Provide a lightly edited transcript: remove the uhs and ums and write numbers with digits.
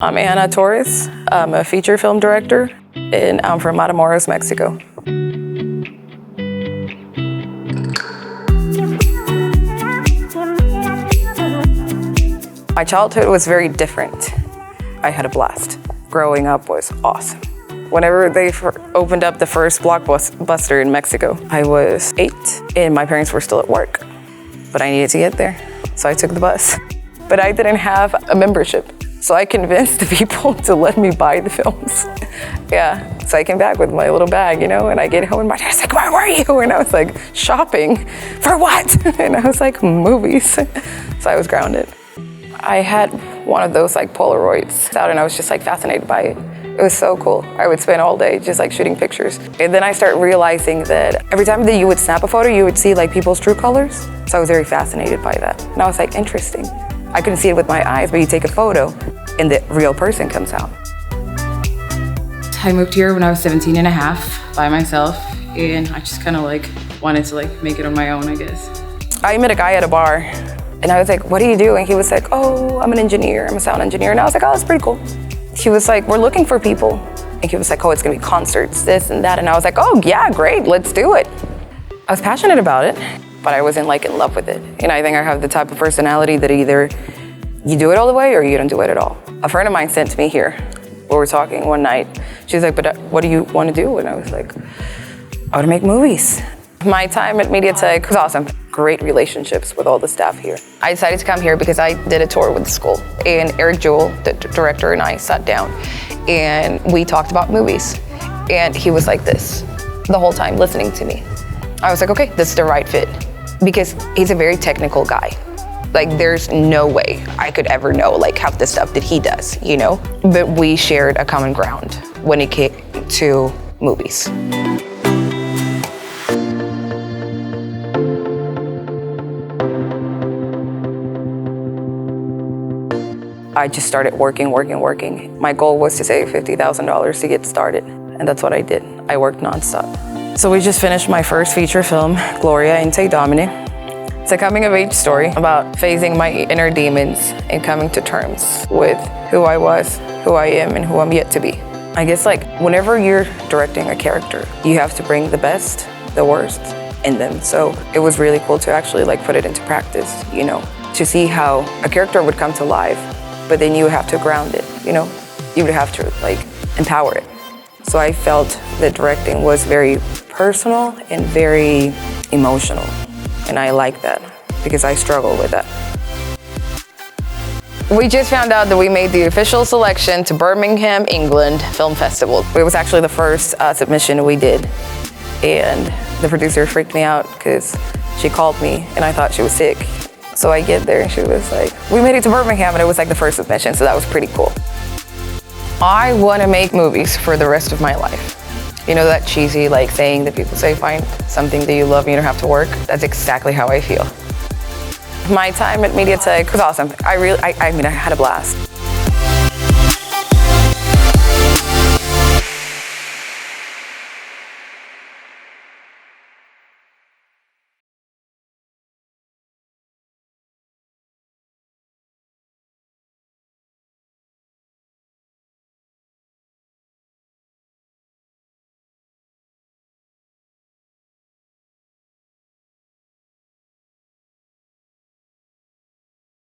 I'm Ana Torres. I'm a feature film director, and I'm from Matamoros, Mexico. My childhood was very different. I had a blast. Growing up was awesome. Whenever they opened up the first blockbuster in Mexico, I was 8, and my parents were still at work. But I needed to get there, so I took the bus. But I didn't have a membership, so I convinced the people to let me buy the films. Yeah, so I came back with my little bag, and I get home and my dad's like, "Where were you?" And I was like, "Shopping." "For what?" And I was like, "Movies." So I was grounded. I had one of those Polaroids out, and I was just fascinated by it. It was so cool. I would spend all day just shooting pictures. And then I started realizing that every time that you would snap a photo, you would see people's true colors. So I was very fascinated by that. And I was like, interesting. I couldn't see it with my eyes, but you take a photo and the real person comes out. I moved here when I was 17 and a half by myself, and I just kind of wanted to make it on my own, I guess. I met a guy at a bar, and I was like, "What do you do?" And he was like, "Oh, I'm an engineer. I'm a sound engineer." And I was like, "Oh, that's pretty cool." He was like, "We're looking for people." And he was like, "Oh, it's gonna be concerts, this and that." And I was like, "Oh yeah, great, let's do it." I was passionate about it, but I wasn't in love with it. And I think I have the type of personality that either you do it all the way or you don't do it at all. A friend of mine sent me here. We were talking one night. She was like, "But what do you want to do?" And I was like, "I want to make movies." My time at MediaTech was awesome. Great relationships with all the staff here. I decided to come here because I did a tour with the school, and Eric Jewell, the director, and I sat down and we talked about movies. And he was like this the whole time, listening to me. I was like, okay, this is the right fit, because he's a very technical guy. There's no way I could ever know half the stuff that he does, But we shared a common ground when it came to movies. I just started working. My goal was to save $50,000 to get started, and that's what I did. I worked nonstop. So we just finished my first feature film, Gloria and Domine. It's a coming-of-age story about facing my inner demons and coming to terms with who I was, who I am, and who I'm yet to be. I guess whenever you're directing a character, you have to bring the best, the worst in them. So it was really cool to actually put it into practice, to see how a character would come to life, but then you would have to ground it, You would have to empower it. So I felt that directing was very personal and very emotional. And I like that because I struggle with that. We just found out that we made the official selection to Birmingham, England Film Festival. It was actually the first submission we did. And the producer freaked me out because she called me and I thought she was sick. So I get there and she was like, "We made it to Birmingham," and it was the first submission, so that was pretty cool. I want to make movies for the rest of my life. That cheesy saying that people say, find something that you love and you don't have to work? That's exactly how I feel. My time at MediaTech was awesome. I had a blast.